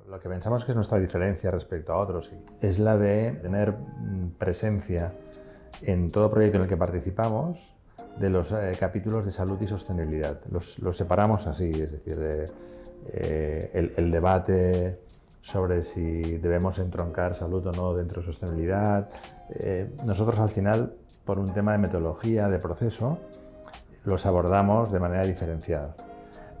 Lo que pensamos que es nuestra diferencia respecto a otros es la de tener presencia en todo proyecto en el que participamos de los capítulos de salud y sostenibilidad. Los separamos así, es decir, el debate sobre si debemos entroncar salud o no dentro de sostenibilidad. Nosotros al final, por un tema de metodología, de proceso, los abordamos de manera diferenciada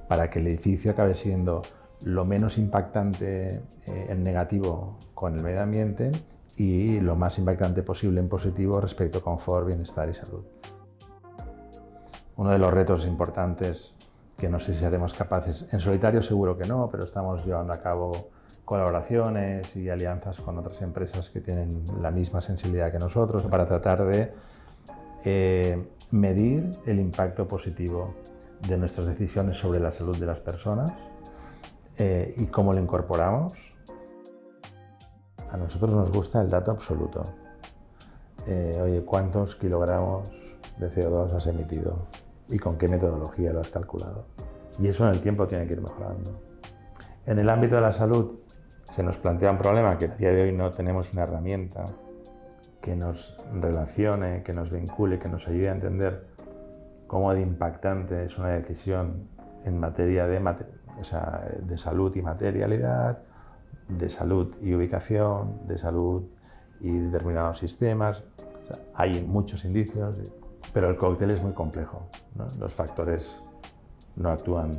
para que el edificio acabe siendo lo menos impactante en negativo con el medio ambiente y lo más impactante posible en positivo respecto a confort, bienestar y salud. Uno de los retos importantes que no sé si seremos capaces, en solitario seguro que no, pero estamos llevando a cabo colaboraciones y alianzas con otras empresas que tienen la misma sensibilidad que nosotros para tratar de medir el impacto positivo de nuestras decisiones sobre la salud de las personas y cómo lo incorporamos. A nosotros nos gusta el dato absoluto. Oye, ¿cuántos kilogramos de CO2 has emitido? ¿Y con qué metodología lo has calculado? Y eso en el tiempo tiene que ir mejorando. En el ámbito de la salud se nos plantea un problema que a día de hoy no tenemos una herramienta que nos relacione, que nos vincule, que nos ayude a entender cómo de impactante es una decisión en materia de salud y materialidad, de salud y ubicación, de salud y determinados sistemas. O sea, hay muchos indicios, pero el cóctel es muy complejo, ¿no? Los factores no actúan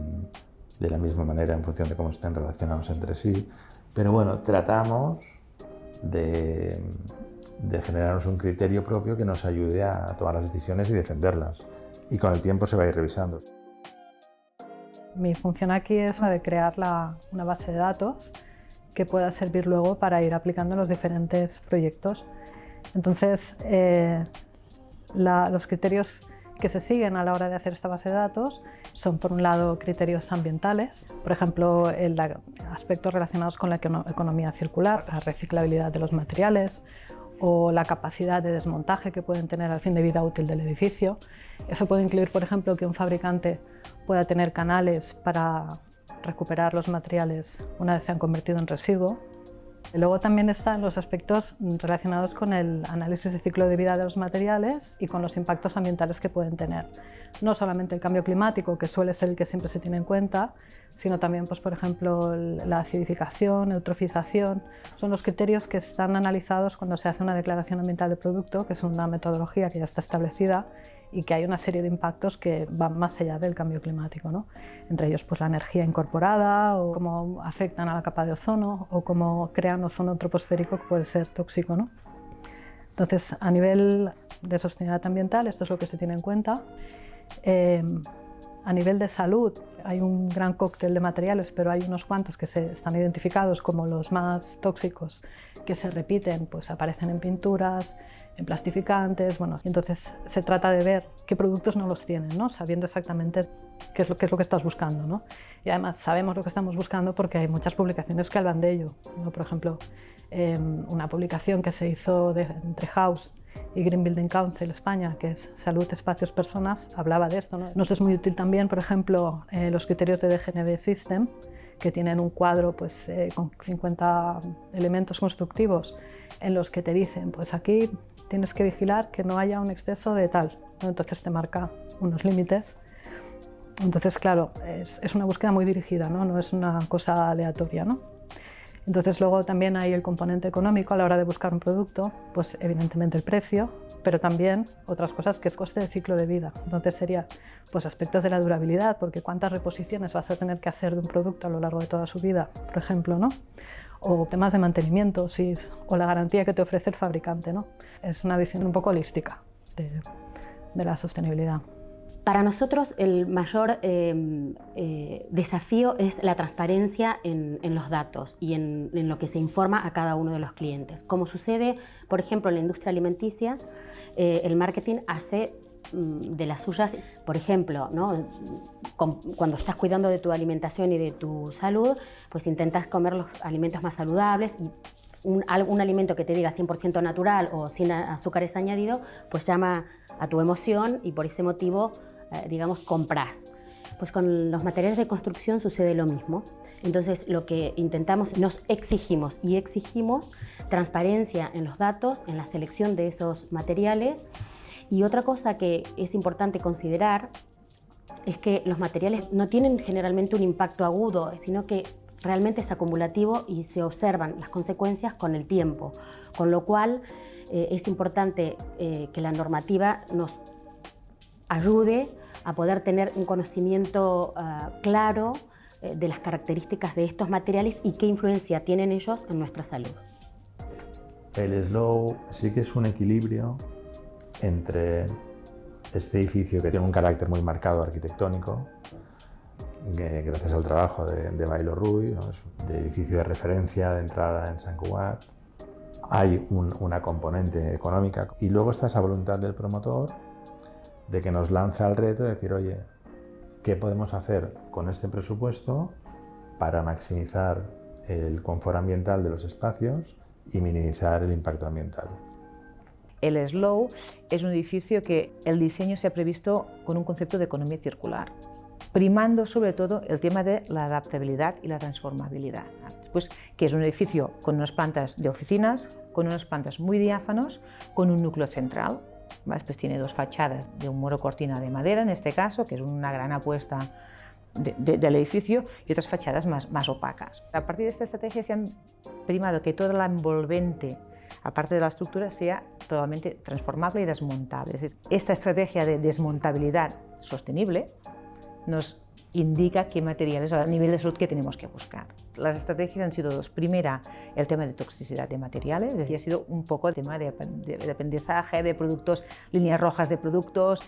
de la misma manera en función de cómo estén relacionados entre sí. Pero bueno, tratamos de generarnos un criterio propio que nos ayude a tomar las decisiones y defenderlas. Y con el tiempo se va a ir revisando. Mi función aquí es la de crear una base de datos que pueda servir luego para ir aplicando en los diferentes proyectos. Entonces, los criterios que se siguen a la hora de hacer esta base de datos son, por un lado, criterios ambientales, por ejemplo, aspectos relacionados con la economía circular, la reciclabilidad de los materiales o la capacidad de desmontaje que pueden tener al fin de vida útil del edificio. Eso puede incluir, por ejemplo, que un fabricante pueda tener canales para recuperar los materiales una vez se han convertido en residuo. Y luego también están los aspectos relacionados con el análisis de ciclo de vida de los materiales y con los impactos ambientales que pueden tener. No solamente el cambio climático, que suele ser el que siempre se tiene en cuenta, sino también, pues, por ejemplo, la acidificación, eutrofización. Son los criterios que están analizados cuando se hace una declaración ambiental de producto, que es una metodología que ya está establecida y que hay una serie de impactos que van más allá del cambio climático, ¿no? Entre ellos, pues, la energía incorporada, o cómo afectan a la capa de ozono, o cómo crean ozono troposférico que puede ser tóxico, ¿no? Entonces, a nivel de sostenibilidad ambiental, esto es lo que se tiene en cuenta. A nivel de salud, hay un gran cóctel de materiales, pero hay unos cuantos que están identificados como los más tóxicos, que se repiten, pues aparecen en pinturas, en plastificantes. Bueno, entonces se trata de ver qué productos no los tienen, ¿no? Sabiendo exactamente qué es lo que estás buscando, ¿no? Y además sabemos lo que estamos buscando porque hay muchas publicaciones que hablan de ello, ¿no? Por ejemplo, una publicación que se hizo entre House y Green Building Council España, que es Salud, Espacios, Personas, hablaba de esto, ¿no? Nos es muy útil también, por ejemplo, los criterios de DGNB System, que tienen un cuadro, pues, con 50 elementos constructivos en los que te dicen, pues aquí tienes que vigilar que no haya un exceso de tal, ¿no? Entonces te marca unos límites. Entonces, claro, es una búsqueda muy dirigida, ¿no? No es una cosa aleatoria, ¿no? Entonces luego también hay el componente económico a la hora de buscar un producto, pues evidentemente el precio, pero también otras cosas que es coste de ciclo de vida. Entonces sería, pues, aspectos de la durabilidad, porque cuántas reposiciones vas a tener que hacer de un producto a lo largo de toda su vida, por ejemplo, ¿no? O temas de mantenimiento, o la garantía que te ofrece el fabricante, ¿no? Es una visión un poco holística de la sostenibilidad. Para nosotros el mayor desafío es la transparencia en los datos y en lo que se informa a cada uno de los clientes. Como sucede, por ejemplo, en la industria alimenticia, el marketing hace de las suyas. Por ejemplo, ¿no? Cuando estás cuidando de tu alimentación y de tu salud, pues intentas comer los alimentos más saludables, y un alimento que te diga 100% natural o sin azúcares añadidos, pues llama a tu emoción y por ese motivo, digamos, compras. Pues con los materiales de construcción sucede lo mismo. Entonces lo que intentamos, nos exigimos transparencia en los datos, en la selección de esos materiales. Y otra cosa que es importante considerar es que los materiales no tienen generalmente un impacto agudo, sino que realmente es acumulativo y se observan las consecuencias con el tiempo. Con lo cual es importante que la normativa nos ayude a poder tener un conocimiento claro de las características de estos materiales y qué influencia tienen ellos en nuestra salud. El Slow sí que es un equilibrio entre este edificio que tiene un carácter muy marcado arquitectónico, que gracias al trabajo de Bailo Ruiz, ¿no? Es de edificio de referencia de entrada en Sant Cugat. Hay una componente económica y luego está esa voluntad del promotor de que nos lanza el reto de decir, oye, ¿qué podemos hacer con este presupuesto para maximizar el confort ambiental de los espacios y minimizar el impacto ambiental? El Slow es un edificio que el diseño se ha previsto con un concepto de economía circular, primando sobre todo el tema de la adaptabilidad y la transformabilidad. Pues, que es un edificio con unas plantas de oficinas, con unas plantas muy diáfanos, con un núcleo central. Pues tiene dos fachadas de un muro cortina de madera, en este caso, que es una gran apuesta del edificio, y otras fachadas más opacas. A partir de esta estrategia se han primado que toda la envolvente, aparte de la estructura, sea totalmente transformable y desmontable. Es decir, esta estrategia de desmontabilidad sostenible nos indica qué materiales a nivel de salud que tenemos que buscar. Las estrategias han sido dos. Primera, el tema de toxicidad de materiales, es decir, ha sido un poco el tema de aprendizaje de productos, líneas rojas de productos.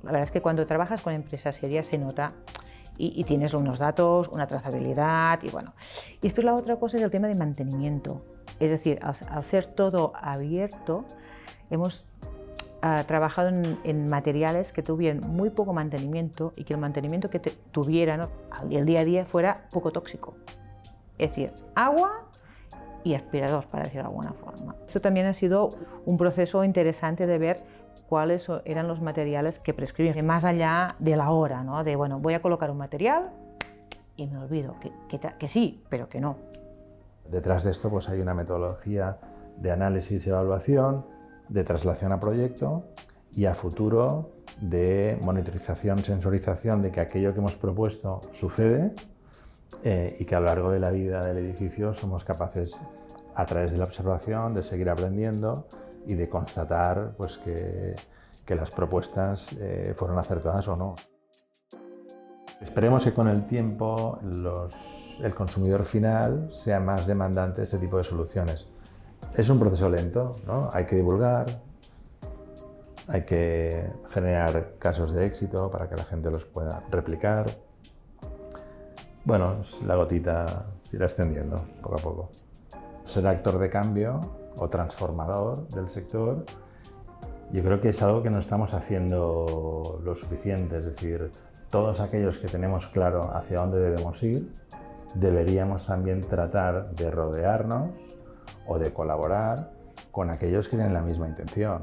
La verdad es que cuando trabajas con empresas serias se nota y tienes unos datos, una trazabilidad y bueno. Y después la otra cosa es el tema de mantenimiento. Es decir, al ser todo abierto, hemos trabajado en materiales que tuvieran muy poco mantenimiento y que el mantenimiento que tuvieran el día a día fuera poco tóxico. Es decir, agua y aspirador, para decirlo de alguna forma. Esto también ha sido un proceso interesante de ver cuáles eran los materiales que prescriben, más allá de la hora, ¿no? De, bueno, voy a colocar un material y me olvido, que sí, pero que no. Detrás de esto pues hay una metodología de análisis y evaluación, de traslación a proyecto y a futuro de monitorización, sensorización de que aquello que hemos propuesto sucede y que a lo largo de la vida del edificio somos capaces, a través de la observación, de seguir aprendiendo y de constatar pues, que las propuestas fueron acertadas o no. Esperemos que con el tiempo el consumidor final sea más demandante de este tipo de soluciones. Es un proceso lento, ¿no? Hay que divulgar, hay que generar casos de éxito para que la gente los pueda replicar. Bueno, la gotita se irá extendiendo poco a poco. Ser actor de cambio o transformador del sector, yo creo que es algo que no estamos haciendo lo suficiente. Es decir, todos aquellos que tenemos claro hacia dónde debemos ir, deberíamos también tratar de rodearnos o de colaborar con aquellos que tienen la misma intención.